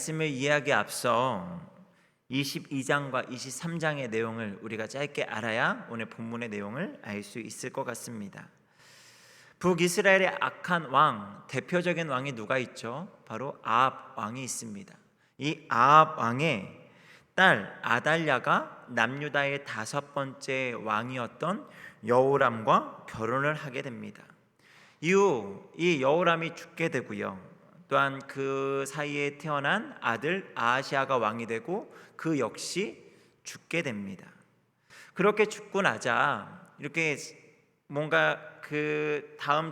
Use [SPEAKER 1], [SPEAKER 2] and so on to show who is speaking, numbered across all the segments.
[SPEAKER 1] 말씀을 이해하기에 앞서 22장과 23장의 내용을 우리가 짧게 알아야 오늘 본문의 내용을 알 수 있을 것 같습니다. 북이스라엘의 악한 왕, 대표적인 왕이 누가 있죠? 바로 아합 왕이 있습니다. 이 아합 왕의 딸 아달랴가 남유다의 5번째 왕이었던 여호람과 결혼을 하게 됩니다. 이후 이 여호람이 죽게 되고요. 또한 그 사이에 태어난 아들 아하시아가 왕이 되고 그 역시 죽게 됩니다. 그렇게 죽고 나자 이렇게 뭔가 그 다음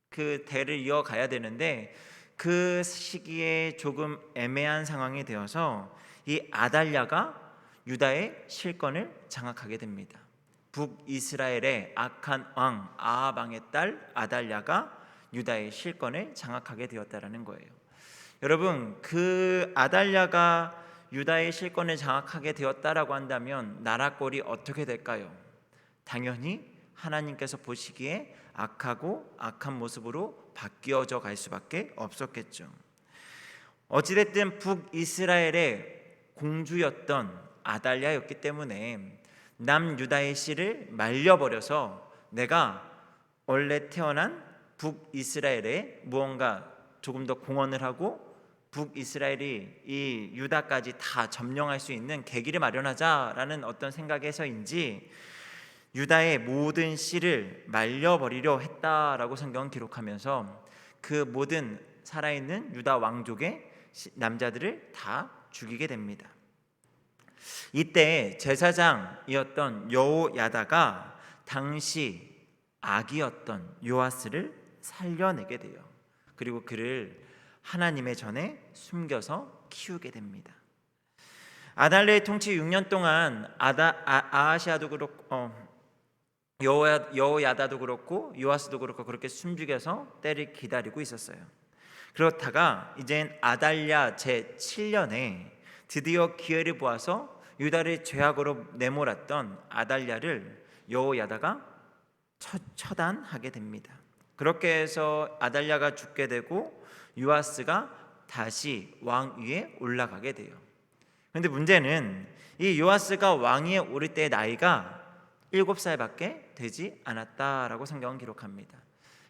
[SPEAKER 1] 그 대를 이어가야 되는데 그 시기에 조금 애매한 상황이 되어서 이 아달랴가 유다의 실권을 장악하게 됩니다. 북이스라엘의 악한 왕 아합 왕의 딸 아달랴가 유다의 실권을 장악하게 되었다라는 거예요. 여러분, 그 아달랴가 유다의 실권을 장악하게 되었다라고 한다면 나라 꼴이 어떻게 될까요? 당연히 하나님께서 보시기에 악하고 악한 모습으로 바뀌어져 갈 수밖에 없었겠죠. 어찌됐든 북이스라엘의 공주였던 아달랴였기 때문에 남유다의 씨를 말려버려서 내가 원래 태어난 북이스라엘에 무언가 조금 더 공헌을 하고 북이스라엘이 이 유다까지 다 점령할 수 있는 계기를 마련하자라는 어떤 생각에서인지 유다의 모든 씨를 말려버리려 했다라고 성경은 기록하면서 그 모든 살아있는 유다 왕족의 남자들을 다 죽이게 됩니다. 이때 제사장이었던 여호야다가 당시 아기였던 요아스를 살려내게 돼요. 그리고 그를 하나님의 전에 숨겨서 키우게 됩니다. 아달랴의 통치 6년 동안 아하시아도 그렇고 여호야다도 그렇고 요아스도 그렇고 그렇게 숨죽여서 때를 기다리고 있었어요. 그렇다가 이젠 아달랴 제7년에 드디어 기회를 보아서 유다를 죄악으로 내몰았던 아달랴를 여호야다가 처단하게 됩니다. 그렇게 해서 아달랴가 죽게 되고 요아스가 다시 왕 위에 올라가게 돼요. 그런데 문제는 이 요아스가 왕위에 오를 때의 나이가 7살밖에 되지 않았다라고 성경은 기록합니다.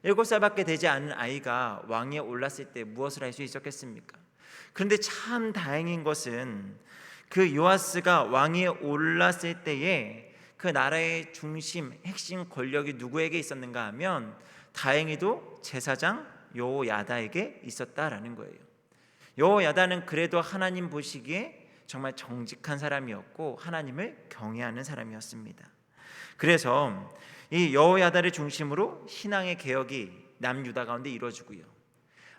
[SPEAKER 1] 7살밖에 되지 않은 아이가 왕위에 올랐을 때 무엇을 할 수 있었겠습니까? 그런데 참 다행인 것은 그 요아스가 왕위에 올랐을 때에 그 나라의 중심, 핵심 권력이 누구에게 있었는가 하면 다행히도 제사장 여호야다에게 있었다라는 거예요. 여호야다는 그래도 하나님 보시기에 정말 정직한 사람이었고 하나님을 경외하는 사람이었습니다. 그래서 이 여호야다를 중심으로 신앙의 개혁이 남유다 가운데 이루어지고요.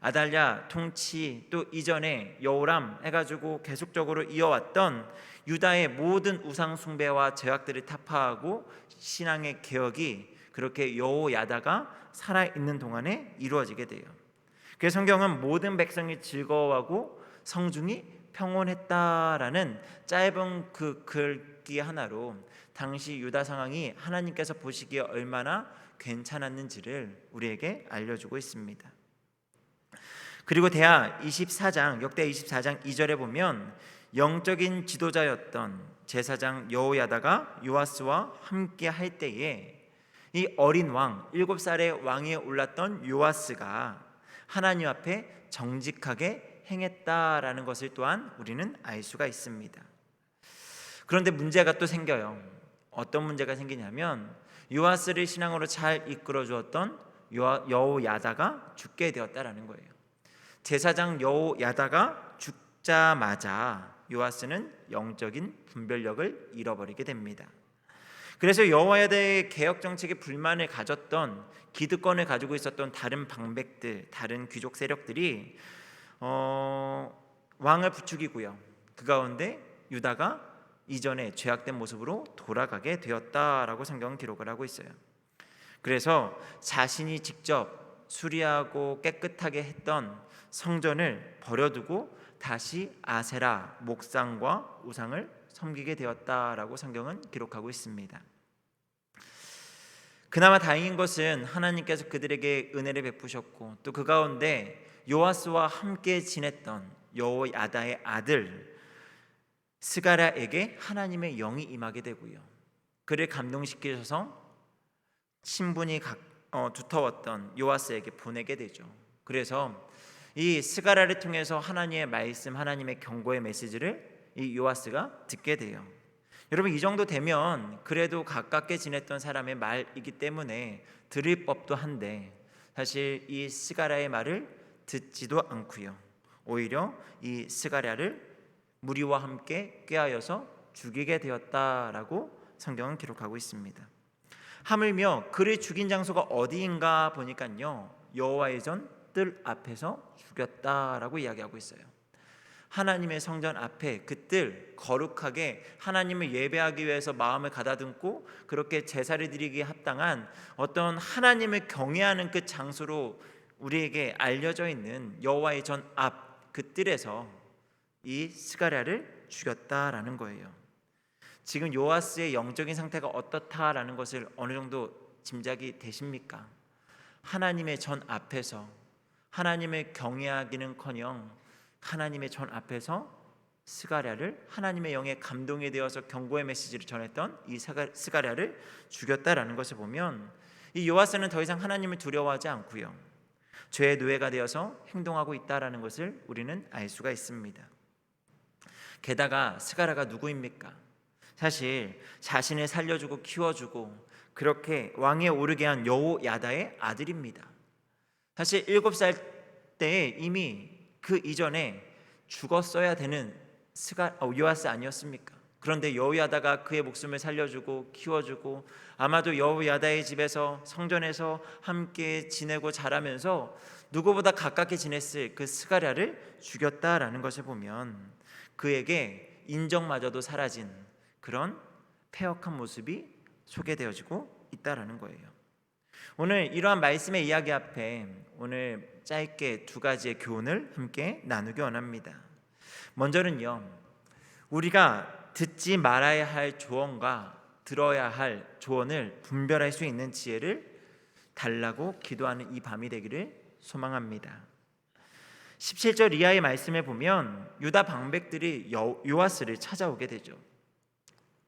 [SPEAKER 1] 아달랴 통치 또 이전에 여호람 해가지고 계속적으로 이어왔던 유다의 모든 우상 숭배와 죄악들을 타파하고 신앙의 개혁이 그렇게 여호야다가 살아있는 동안에 이루어지게 돼요. 그래서 성경은 모든 백성이 즐거워하고 성중이 평온했다라는 짧은 그 글귀 하나로 당시 유다 상황이 하나님께서 보시기에 얼마나 괜찮았는지를 우리에게 알려주고 있습니다. 그리고 역대 24장 2절에 보면 영적인 지도자였던 제사장 여호야다가 요아스와 함께 할 때에 이 어린 왕 7살의 왕위에 올랐던 요아스가 하나님 앞에 정직하게 행했다라는 것을 또한 우리는 알 수가 있습니다. 그런데 문제가 또 생겨요. 어떤 문제가 생기냐면 요아스를 신앙으로 잘 이끌어 주었던 여호야다가 죽게 되었다라는 거예요. 제사장 여호야다가 죽자마자 요아스는 영적인 분별력을 잃어버리게 됩니다. 그래서 여호야다의 개혁 정책에 불만을 가졌던 기득권을 가지고 있었던 다른 방백들, 다른 귀족 세력들이 왕을 부추기고요. 그 가운데 유다가 이전에 죄악된 모습으로 돌아가게 되었다라고 성경은 기록을 하고 있어요. 그래서 자신이 직접 수리하고 깨끗하게 했던 성전을 버려두고 다시 아세라 목상과 우상을 섬기게 되었다라고 성경은 기록하고 있습니다. 그나마 다행인 것은 하나님께서 그들에게 은혜를 베푸셨고 또 그 가운데 요아스와 함께 지냈던 여호야다의 아들 스가랴에게 하나님의 영이 임하게 되고요, 그를 감동시키셔서 친분이 두터웠던 요아스에게 보내게 되죠. 그래서 이 스가랴를 통해서 하나님의 말씀, 하나님의 경고의 메시지를 이 요아스가 듣게 돼요. 여러분, 이 정도 되면 그래도 가깝게 지냈던 사람의 말이기 때문에 들을 법도 한데, 사실 이 스가랴의 말을 듣지도 않고요, 오히려 이 스가랴를 무리와 함께 꾀하여서 죽이게 되었다라고 성경은 기록하고 있습니다. 하물며 그를 죽인 장소가 어디인가 보니까요, 여호와의 전 뜰 앞에서 죽였다라고 이야기하고 있어요. 하나님의 성전 앞에 그 뜰, 거룩하게 하나님을 예배하기 위해서 마음을 가다듬고 그렇게 제사를 드리기에 합당한 어떤 하나님을 경외하는 그 장소로 우리에게 알려져 있는 여호와의 전 앞 그 뜰에서 이 스가랴를 죽였다라는 거예요. 지금 요아스의 영적인 상태가 어떻다라는 것을 어느 정도 짐작이 되십니까? 하나님의 전 앞에서 하나님을 경외하기는커녕 하나님의 전 앞에서 스가랴를, 하나님의 영에 감동이 되어서 경고의 메시지를 전했던 이 스가랴를 죽였다라는 것을 보면, 이 요아스는 더 이상 하나님을 두려워하지 않고요, 죄의 노예가 되어서 행동하고 있다라는 것을 우리는 알 수가 있습니다. 게다가 스가랴가 누구입니까? 사실 자신을 살려주고 키워주고 그렇게 왕에 오르게 한 여호야다의 아들입니다. 사실 7살 때에 이미 그 이전에 죽었어야 되는 요아스 아니었습니까? 그런데 여호야다가 그의 목숨을 살려주고 키워주고, 아마도 여호야다의 집에서, 성전에서 함께 지내고 자라면서 누구보다 가깝게 지냈을 그 스가랴를 죽였다라는 것을 보면, 그에게 인정마저도 사라진 그런 패역한 모습이 소개되어지고 있다라는 거예요. 오늘 이러한 말씀의 이야기 앞에 오늘 짧게 두 가지의 교훈을 함께 나누기 원합니다. 먼저는요, 우리가 듣지 말아야 할 조언과 들어야 할 조언을 분별할 수 있는 지혜를 달라고 기도하는 이 밤이 되기를 소망합니다. 17절 이하의 말씀에 보면 유다 방백들이 요아스를 찾아오게 되죠.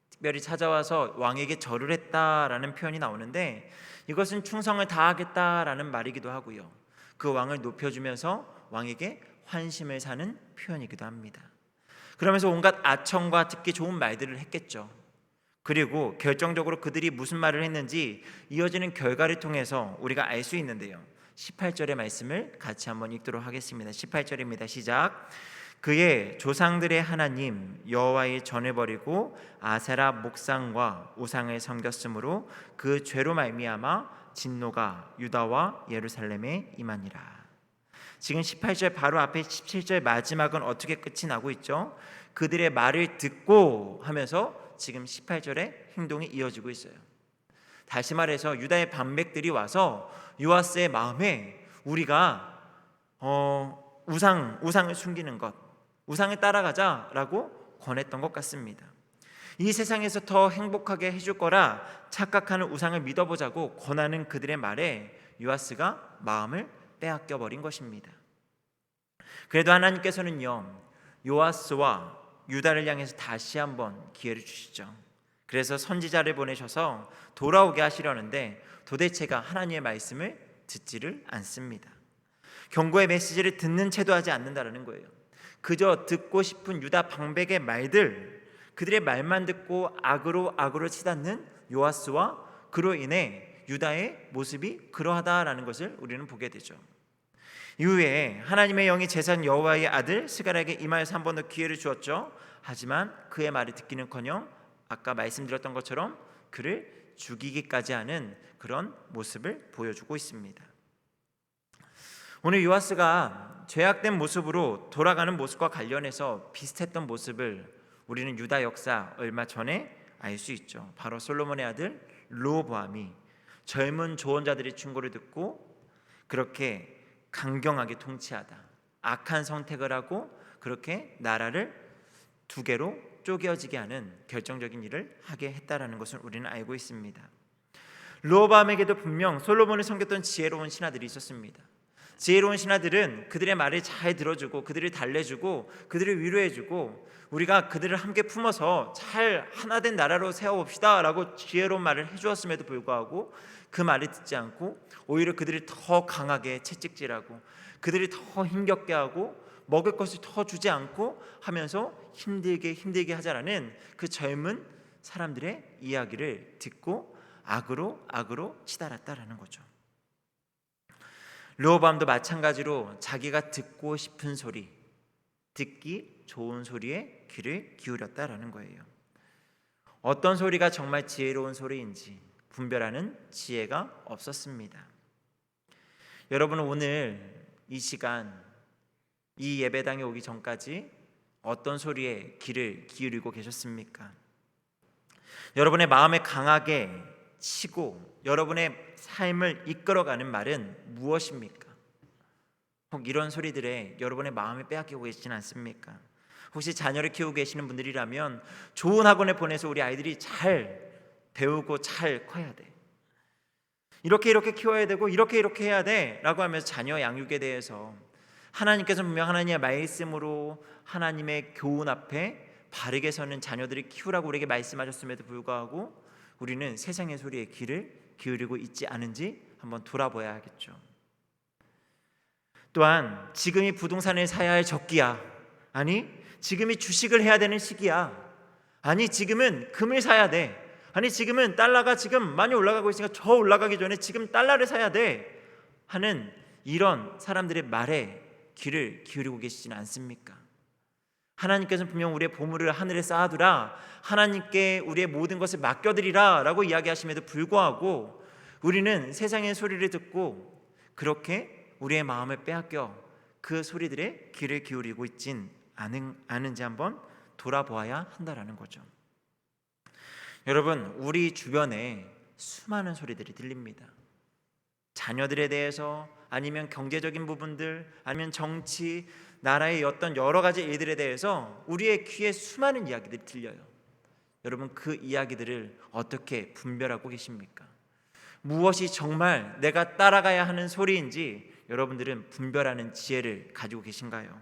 [SPEAKER 1] 특별히 찾아와서 왕에게 절을 했다라는 표현이 나오는데, 이것은 충성을 다하겠다라는 말이기도 하고요, 그 왕을 높여주면서 왕에게 환심을 사는 표현이기도 합니다. 그러면서 온갖 아첨과 듣기 좋은 말들을 했겠죠. 그리고 결정적으로 그들이 무슨 말을 했는지 이어지는 결과를 통해서 우리가 알 수 있는데요, 18절의 말씀을 같이 한번 읽도록 하겠습니다. 18절입니다. 시작. 그의 조상들의 하나님 여호와의 전을 버리고 아세라 목상과 우상을 섬겼으므로 그 죄로 말미암아 진노가 유다와 예루살렘에 임하니라. 지금 18절 바로 앞에 17절 마지막은 어떻게 끝이 나고 있죠? 그들의 말을 듣고 하면서 지금 18절의 행동이 이어지고 있어요. 다시 말해서 유다의 반백들이 와서 요아스의 마음에 우리가 우상을 숨기는 것, 우상을 따라가자라고 권했던 것 같습니다. 이 세상에서 더 행복하게 해줄 거라 착각하는 우상을 믿어보자고 권하는 그들의 말에 요아스가 마음을 빼앗겨 버린 것입니다. 그래도 하나님께서는요, 요아스와 유다를 향해서 다시 한번 기회를 주시죠. 그래서 선지자를 보내셔서 돌아오게 하시려는데 도대체가 하나님의 말씀을 듣지를 않습니다. 경고의 메시지를 듣는 채도 하지 않는다는 거예요. 그저 듣고 싶은 유다 방백의 말들, 그들의 말만 듣고 악으로 치닫는 요아스와 그로 인해 유다의 모습이 그러하다라는 것을 우리는 보게 되죠. 이후에 하나님의 영이 제사장 여호와의 아들 스가랴에게 임하여서 한 번 더 기회를 주었죠. 하지만 그의 말을 듣기는커녕 아까 말씀드렸던 것처럼 그를 죽이기까지 하는 그런 모습을 보여주고 있습니다. 오늘 요아스가 죄악된 모습으로 돌아가는 모습과 관련해서 비슷했던 모습을 우리는 유다 역사 얼마 전에 알 수 있죠. 바로 솔로몬의 아들 르호보암이 젊은 조언자들의 충고를 듣고 그렇게 강경하게 통치하다, 악한 선택을 하고 그렇게 나라를 두 개로 쪼개어지게 하는 결정적인 일을 하게 했다라는 것을 우리는 알고 있습니다. 르호보암에게도 분명 솔로몬을 섬겼던 지혜로운 신하들이 있었습니다. 지혜로운 신하들은 그들의 말을 잘 들어주고 그들을 달래주고 그들을 위로해주고 우리가 그들을 함께 품어서 잘 하나된 나라로 세워봅시다 라고 지혜로운 말을 해주었음에도 불구하고 그 말을 듣지 않고 오히려 그들을 더 강하게 채찍질하고 그들을 더 힘겹게 하고 먹을 것을 더 주지 않고 하면서 힘들게 하자라는 그 젊은 사람들의 이야기를 듣고 악으로 치달았다라는 거죠. 르호보암도 마찬가지로 자기가 듣고 싶은 소리, 듣기 좋은 소리에 귀를 기울였다라는 거예요. 어떤 소리가 정말 지혜로운 소리인지 분별하는 지혜가 없었습니다. 여러분은 오늘 이 시간 이 예배당에 오기 전까지 어떤 소리에 귀를 기울이고 계셨습니까? 여러분의 마음에 강하게 치고 여러분의 삶을 이끌어가는 말은 무엇입니까? 혹 이런 소리들에 여러분의 마음을 빼앗기고 계시진 않습니까? 혹시 자녀를 키우고 계시는 분들이라면 좋은 학원에 보내서 우리 아이들이 잘 배우고 잘 커야 돼, 이렇게 키워야 되고 이렇게 해야 돼 라고 하면서 자녀 양육에 대해서 하나님께서 분명 하나님의 말씀으로 하나님의 교훈 앞에 바르게 서는 자녀들을 키우라고 우리에게 말씀하셨음에도 불구하고 우리는 세상의 소리에 귀를 기울이고 있지 않은지 한번 돌아봐야 하겠죠. 또한 지금이 부동산을 사야 할 적기야, 아니 지금이 주식을 해야 되는 시기야, 아니 지금은 금을 사야 돼, 아니 지금은 달러가 지금 많이 올라가고 있으니까 저 올라가기 전에 지금 달러를 사야 돼 하는 이런 사람들의 말에 귀를 기울이고 계시지는 않습니까? 하나님께서는 분명 우리의 보물을 하늘에 쌓아두라, 하나님께 우리의 모든 것을 맡겨드리라 라고 이야기하심에도 불구하고 우리는 세상의 소리를 듣고 그렇게 우리의 마음을 빼앗겨 그 소리들에 귀를 기울이고 있진 않은지 한번 돌아보아야 한다라는 거죠. 여러분, 우리 주변에 수많은 소리들이 들립니다. 자녀들에 대해서, 아니면 경제적인 부분들, 아니면 정치, 나라의 어떤 여러 가지 일들에 대해서 우리의 귀에 수많은 이야기들이 들려요. 여러분, 그 이야기들을 어떻게 분별하고 계십니까? 무엇이 정말 내가 따라가야 하는 소리인지 여러분들은 분별하는 지혜를 가지고 계신가요?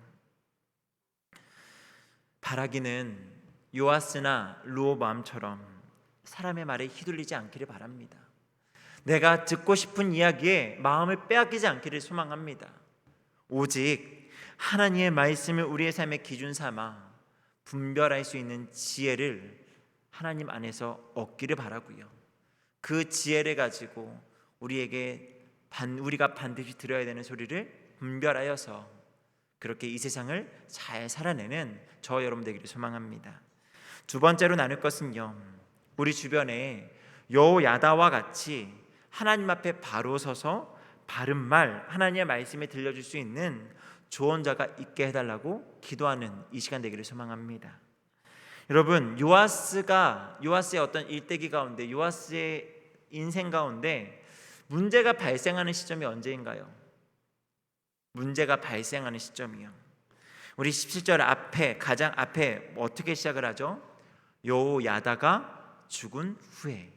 [SPEAKER 1] 바라기는 요아스나 르호보암처럼 사람의 말에 휘둘리지 않기를 바랍니다. 내가 듣고 싶은 이야기에 마음을 빼앗기지 않기를 소망합니다. 오직 하나님의 말씀을 우리의 삶의 기준 삼아 분별할 수 있는 지혜를 하나님 안에서 얻기를 바라고요. 그 지혜를 가지고 우리가 반드시 들어야 되는 소리를 분별하여서 그렇게 이 세상을 잘 살아내는 저 여러분 되기를 소망합니다. 두 번째로 나눌 것은요, 우리 주변에 여호야다와 같이 하나님 앞에 바로 서서 바른 말, 하나님의 말씀에 들려줄 수 있는 조언자가 있게 해달라고 기도하는 이 시간 되기를 소망합니다. 여러분, 요아스의 어떤 일대기 가운데, 요아스의 인생 가운데 문제가 발생하는 시점이 언제인가요? 문제가 발생하는 시점이요, 우리 17절 앞에, 가장 앞에 어떻게 시작을 하죠? 여호야다가 죽은 후에.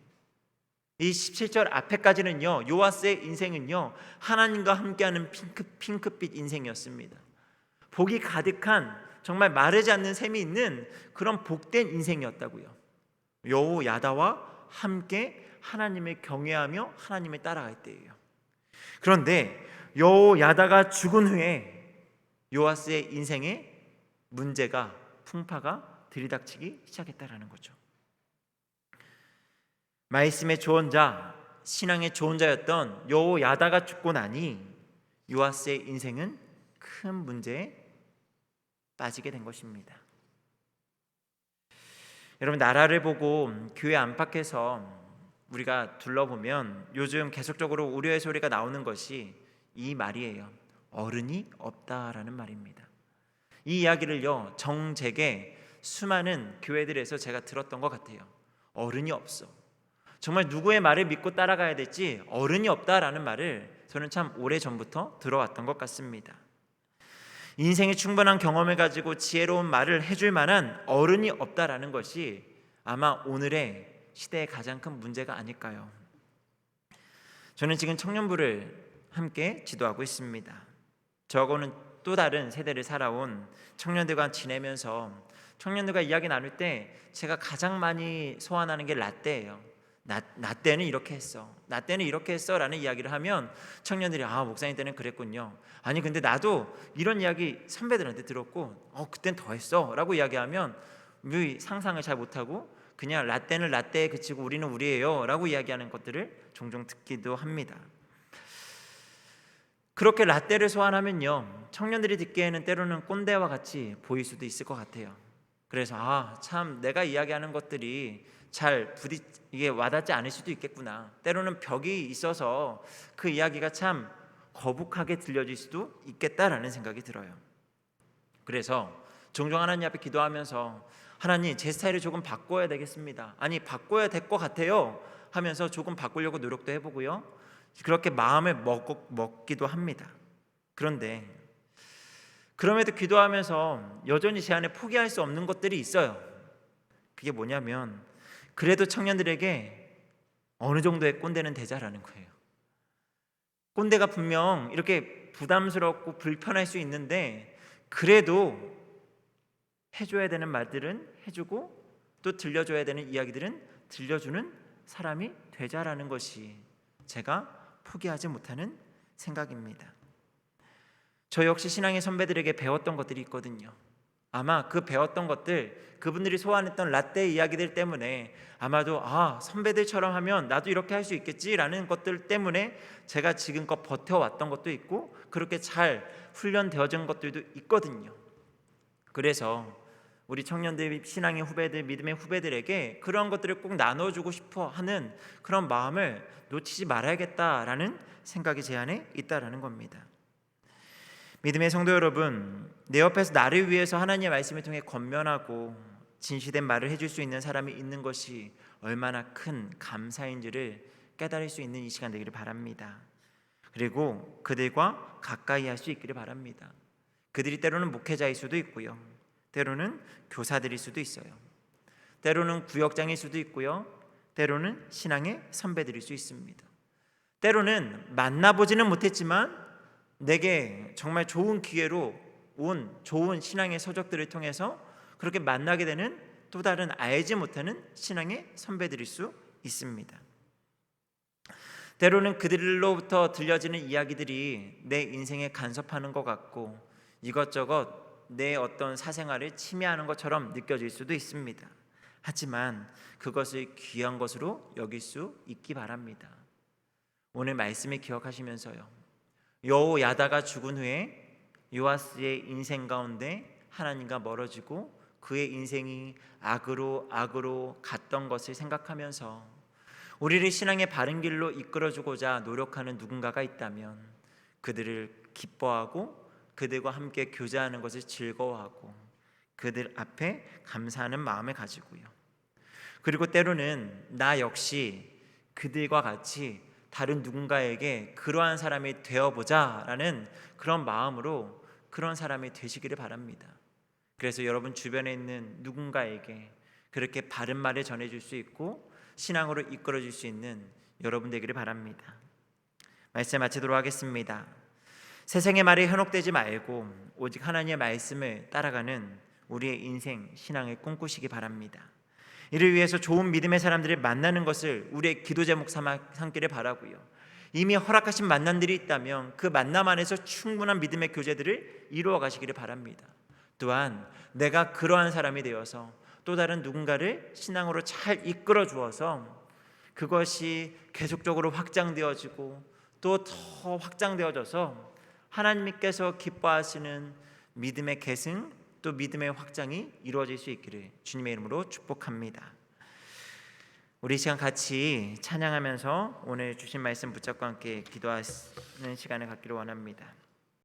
[SPEAKER 1] 이 17절 앞에까지는요, 요아스의 인생은요 하나님과 함께하는 핑크빛 인생이었습니다. 복이 가득한, 정말 마르지 않는 샘이 있는 그런 복된 인생이었다고요. 여호야다와 함께 하나님을 경외하며 하나님을 따라갈 때예요. 그런데 여호야다가 죽은 후에 요아스의 인생에 문제가, 풍파가 들이닥치기 시작했다라는 거죠. 말씀의 조언자, 신앙의 조언자였던 여호야다가 죽고 나니 요아스의 인생은 큰 문제에 빠지게 된 것입니다. 여러분, 나라를 보고 교회 안팎에서 우리가 둘러보면 요즘 계속적으로 우려의 소리가 나오는 것이 이 말이에요. 어른이 없다라는 말입니다. 이 이야기를요, 정제게 수많은 교회들에서 제가 들었던 것 같아요. 어른이 없어. 정말 누구의 말을 믿고 따라가야 될지 어른이 없다라는 말을 저는 참 오래전부터 들어왔던 것 같습니다. 인생의 충분한 경험을 가지고 지혜로운 말을 해줄 만한 어른이 없다라는 것이 아마 오늘의 시대의 가장 큰 문제가 아닐까요? 저는 지금 청년부를 함께 지도하고 있습니다. 저하고는 또 다른 세대를 살아온 청년들과 지내면서 청년들과 이야기 나눌 때 제가 가장 많이 소환하는 게 라떼예요. 나 때는 이렇게 했어. 나 때는 이렇게 했어 라는 이야기를 하면 청년들이 목사님 때는 그랬군요. 아니 근데 나도 이런 이야기 선배들한테 들었고 그땐 더 했어 라고 이야기하면 상상을 잘 못하고 그냥 라떼는 라떼에 그치고 우리는 우리예요 라고 이야기하는 것들을 종종 듣기도 합니다. 그렇게 라떼를 소환하면요, 청년들이 듣기에는 때로는 꼰대와 같이 보일 수도 있을 것 같아요. 그래서 참 내가 이야기하는 것들이 이게 와닿지 않을 수도 있겠구나. 때로는 벽이 있어서 그 이야기가 참 거북하게 들려질 수도 있겠다라는 생각이 들어요. 그래서 종종 하나님 앞에 기도하면서 하나님 제 스타일을 조금 바꿔야 되겠습니다. 아니 바꿔야 될 것 같아요 하면서 조금 바꾸려고 노력도 해보고요. 그렇게 마음을 먹기도 합니다. 그런데 그럼에도 기도하면서 여전히 제 안에 포기할 수 없는 것들이 있어요. 그게 뭐냐면 그래도 청년들에게 어느 정도의 꼰대는 되자라는 거예요. 꼰대가 분명 이렇게 부담스럽고 불편할 수 있는데 그래도 해줘야 되는 말들은 해주고 또 들려줘야 되는 이야기들은 들려주는 사람이 되자라는 것이 제가 포기하지 못하는 생각입니다. 저 역시 신앙의 선배들에게 배웠던 것들이 있거든요. 아마 그 배웠던 것들, 그분들이 소환했던 라떼 이야기들 때문에 아마도 선배들처럼 하면 나도 이렇게 할 수 있겠지라는 것들 때문에 제가 지금껏 버텨왔던 것도 있고 그렇게 잘 훈련되어진 것들도 있거든요. 그래서 우리 청년들, 신앙의 후배들, 믿음의 후배들에게 그런 것들을 꼭 나눠주고 싶어 하는 그런 마음을 놓치지 말아야겠다라는 생각이 제 안에 있다라는 겁니다. 믿음의 성도 여러분, 내 옆에서 나를 위해서 하나님의 말씀을 통해 권면하고 진실된 말을 해줄 수 있는 사람이 있는 것이 얼마나 큰 감사인지를 깨달을 수 있는 이 시간 되기를 바랍니다. 그리고 그들과 가까이 할 수 있기를 바랍니다. 그들이 때로는 목회자일 수도 있고요, 때로는 교사들일 수도 있어요, 때로는 구역장일 수도 있고요, 때로는 신앙의 선배들일 수 있습니다. 때로는 만나보지는 못했지만 내게 정말 좋은 기회로 온 좋은 신앙의 서적들을 통해서 그렇게 만나게 되는 또 다른 알지 못하는 신앙의 선배들일 수 있습니다. 때로는 그들로부터 들려지는 이야기들이 내 인생에 간섭하는 것 같고 이것저것 내 어떤 사생활을 침해하는 것처럼 느껴질 수도 있습니다. 하지만 그것을 귀한 것으로 여길 수 있기 바랍니다. 오늘 말씀을 기억하시면서요, 여호야다가 죽은 후에 요아스의 인생 가운데 하나님과 멀어지고 그의 인생이 악으로 갔던 것을 생각하면서 우리를 신앙의 바른 길로 이끌어주고자 노력하는 누군가가 있다면 그들을 기뻐하고 그들과 함께 교제하는 것을 즐거워하고 그들 앞에 감사하는 마음을 가지고요, 그리고 때로는 나 역시 그들과 같이 다른 누군가에게 그러한 사람이 되어보자라는 그런 마음으로 그런 사람이 되시기를 바랍니다. 그래서 여러분 주변에 있는 누군가에게 그렇게 바른 말을 전해줄 수 있고 신앙으로 이끌어줄 수 있는 여러분 되기를 바랍니다. 말씀 마치도록 하겠습니다. 세상의 말에 현혹되지 말고 오직 하나님의 말씀을 따라가는 우리의 인생 신앙을 꿈꾸시기 바랍니다. 이를 위해서 좋은 믿음의 사람들을 만나는 것을 우리의 기도 제목 삼기를 바라고요, 이미 허락하신 만남들이 있다면 그 만남 안에서 충분한 믿음의 교제들을 이루어 가시기를 바랍니다. 또한 내가 그러한 사람이 되어서 또 다른 누군가를 신앙으로 잘 이끌어 주어서 그것이 계속적으로 확장되어지고 또 더 확장되어져서 하나님께서 기뻐하시는 믿음의 계승 또 믿음의 확장이 이루어질 수 있기를 주님의 이름으로 축복합니다. 우리 시간 같이 찬양하면서 오늘 주신 말씀 붙잡고 함께 기도하는 시간을 갖기를 원합니다.